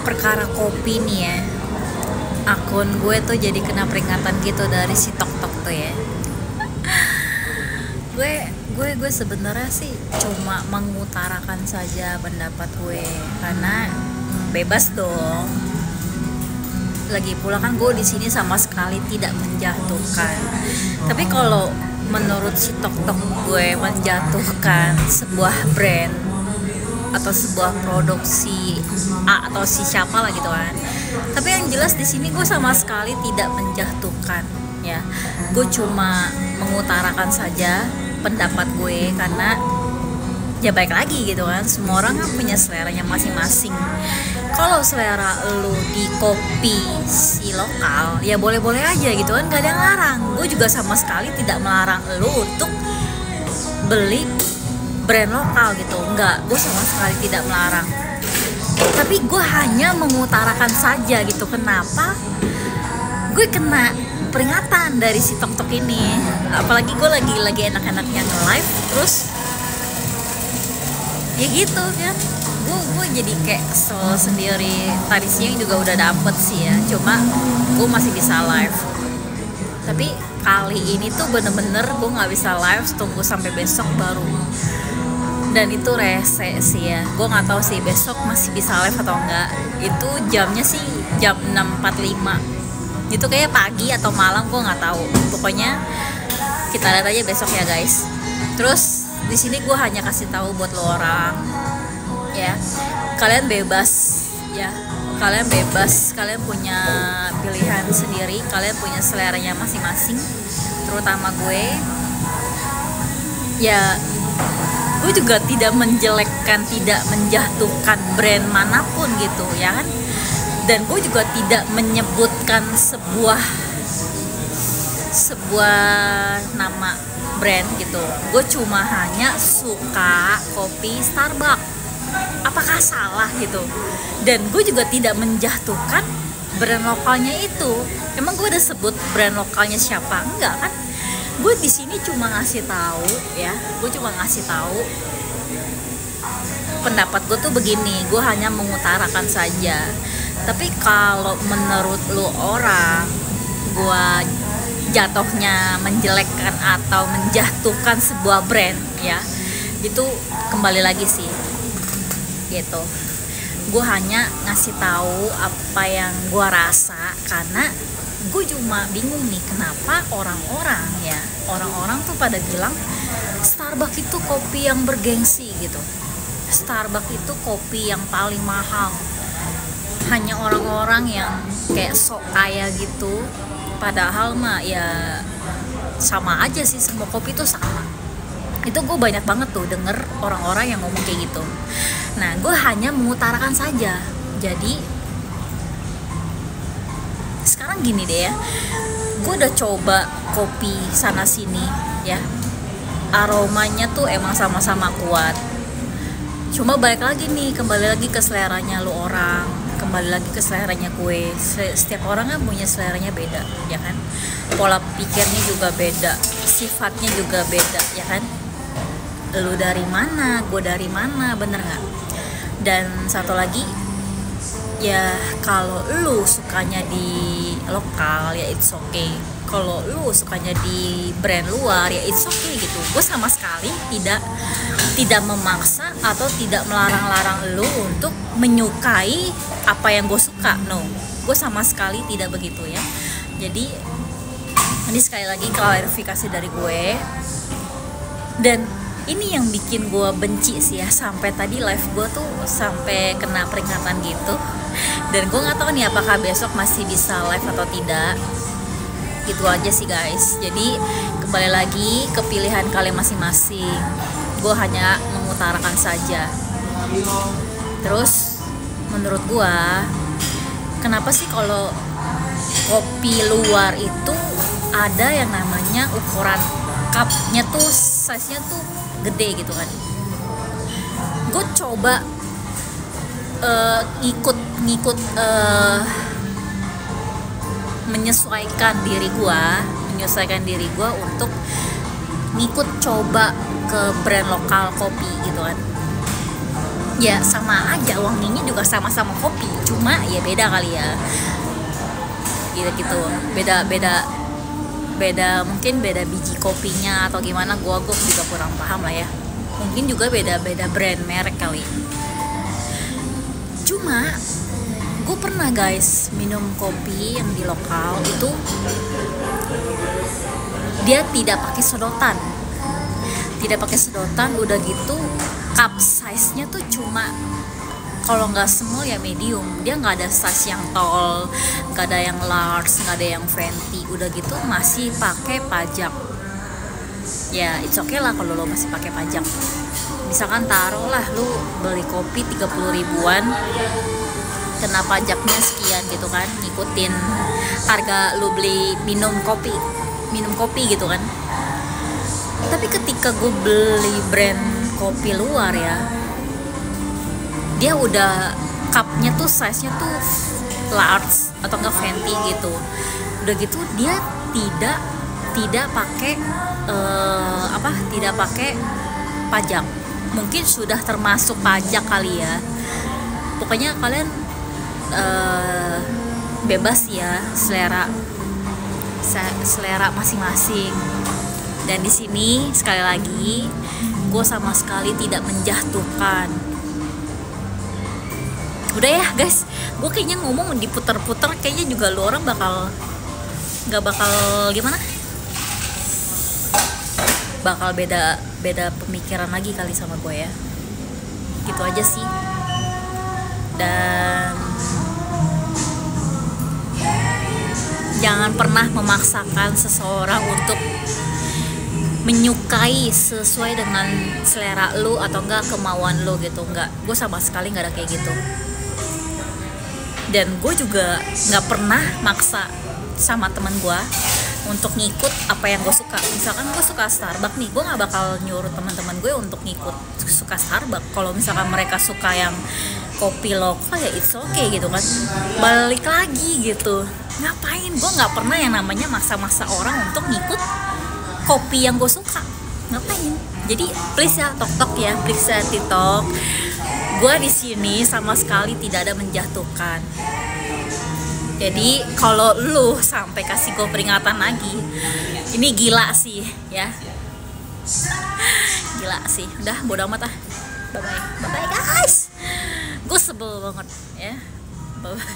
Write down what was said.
perkara kopi nih ya, akun gue tuh jadi kena peringatan gitu dari si Tok tuh ya. gue sebenarnya sih cuma mengutarakan saja pendapat gue karena bebas dong. Lagi pula kan gue di sini sama sekali tidak menjatuhkan. Tapi kalau menurut si Tok gue menjatuhkan sebuah brand atau sebuah produksi A atau si siapa lah gitu kan. Tapi yang jelas di sini gue sama sekali tidak menjatuhkan ya. Gue cuma mengutarakan saja pendapat gue karena ya baik lagi gitu kan. Semua orang kan punya seleranya masing-masing. Kalau selera lu di kopi si lokal ya boleh-boleh aja gitu kan, gak ada yang larang. Gue juga sama sekali tidak melarang lu untuk beli brand lokal gitu, enggak, gue sama sekali tidak melarang. Tapi gue hanya mengutarakan saja gitu, kenapa gue kena peringatan dari si Tok ini. Apalagi gue lagi enak-enaknya nge-live terus ya gitu kan. Gue jadi kayak kesel sendiri. Tadi siang juga udah dapet sih ya, cuma gue masih bisa live. Tapi kali ini tuh bener-bener gue nggak bisa live, tunggu sampai besok baru. Dan itu rese sih ya. Gue nggak tahu sih besok masih bisa live atau enggak. Itu jamnya sih jam 6.45. Itu kayak pagi atau malam, gue nggak tahu. Pokoknya kita lihat aja besok ya guys. Terus di sini gue hanya kasih tahu buat lo orang ya, kalian bebas ya, kalian bebas, kalian punya pilihan sendiri, kalian punya seleranya masing-masing. Terutama gue ya, gue juga tidak menjelekkan, tidak menjatuhkan brand manapun gitu ya kan. Dan gue juga tidak menyebutkan sebuah nama brand gitu. Gue cuma hanya suka kopi Starbucks. Apakah salah gitu? Dan gue juga tidak menjatuhkan brand lokalnya itu. Emang gue udah sebut brand lokalnya siapa? Enggak kan? Gue di sini cuma ngasih tahu ya. Gue cuma ngasih tahu pendapat gue tuh begini. Gue hanya mengutarakan saja. Tapi kalau menurut lu orang, gue jatuhnya menjelekkan atau menjatuhkan sebuah brand ya, itu kembali lagi sih gitu. Gue hanya ngasih tahu apa yang gue rasa karena gue cuma bingung nih kenapa orang-orang tuh pada bilang Starbucks itu kopi yang bergengsi gitu, Starbucks itu kopi yang paling mahal. Hanya orang-orang yang kayak sok kaya gitu. Padahal mah ya sama aja sih, semua kopi itu sama. Itu gue banyak banget tuh denger orang-orang yang ngomong kayak gitu. Nah, gue hanya mengutarakan saja. Jadi sekarang gini deh ya, gue udah coba kopi sana sini ya, aromanya tuh emang sama-sama kuat. Cuma balik lagi nih, kembali lagi ke seleranya lu orang, kembali lagi ke seleranya gue. Setiap orang kan punya seleranya beda ya kan, pola pikirnya juga beda, sifatnya juga beda ya kan. Lu dari mana, gue dari mana, bener nggak? Dan satu lagi ya, kalau lu sukanya di lokal ya it's okay, kalau lu sukanya di brand luar ya it's okay gitu. Gue sama sekali tidak memaksa atau tidak melarang-larang lu untuk menyukai apa yang gue suka, no, gue sama sekali tidak begitu ya. Jadi ini sekali lagi klarifikasi dari gue. Dan ini yang bikin gue benci sih ya, sampai tadi live gue tuh sampai kena peringatan gitu. Dan gue nggak tahu nih apakah besok masih bisa live atau tidak. Gitu aja sih guys. Jadi kembali lagi ke pilihan kalian masing-masing. Gue hanya mengutarakan saja. Terus menurut gue, kenapa sih kalau kopi luar itu ada yang namanya ukuran cupnya tuh size-nya tuh gede gitu kan. Gue coba ngikut menyesuaikan diri gue untuk ngikut coba ke brand lokal kopi gitu kan. ya sama aja, wanginya juga sama-sama kopi, cuma ya beda kali ya, gitu beda beda beda, mungkin beda biji kopinya atau gimana, gua juga kurang paham lah ya, mungkin juga beda brand merek kali. Cuma gue pernah guys minum kopi yang di lokal itu dia tidak pakai sedotan, udah gitu cup size nya tuh cuma kalau nggak small ya medium, dia nggak ada size yang tall, nggak ada yang large, nggak ada yang venti, udah gitu masih pakai pajak. Ya it's okay lah kalau lo masih pakai pajak, misalkan taruhlah lu beli kopi 30 ribuan, kena pajaknya sekian gitu kan, ngikutin harga lu beli minum kopi gitu kan. Tapi ketika gue beli brand kopi luar ya, dia udah cupnya tuh size nya tuh large atau enggak venti gitu, udah gitu dia tidak pakai tidak pakai pajak, mungkin sudah termasuk pajak kali ya. Pokoknya kalian bebas ya, selera masing-masing. Dan di sini sekali lagi gue sama sekali tidak menjatuhkan. Udah ya guys, gue kayaknya ngomong diputer-puter, kayaknya juga lu orang nggak bakal gimana, bakal beda pemikiran lagi kali sama gue ya. Gitu aja sih. Dan jangan pernah memaksakan seseorang untuk menyukai sesuai dengan selera lu atau enggak kemauan lu gitu, enggak. Gue sama sekali nggak ada kayak gitu. Dan gue juga nggak pernah maksa sama teman gue untuk ngikut apa yang gue suka. Misalkan gue suka Starbucks nih, gue nggak bakal nyuruh teman-teman gue untuk ngikut suka Starbucks. Kalau misalkan mereka suka yang kopi lokal ya it's okay gitu kan, balik lagi gitu. Ngapain, gue nggak pernah yang namanya maksa-maksa orang untuk ngikut kopi yang gue suka, ngapain. Jadi please ya tok ya, please ya TikTok, gue di sini sama sekali tidak ada menjatuhkan. Jadi kalau lu sampai kasih gue peringatan lagi, ini gila sih ya, gila sih. Udah bodo amat ah, bye bye guys, gue sebel banget ya, bye bye.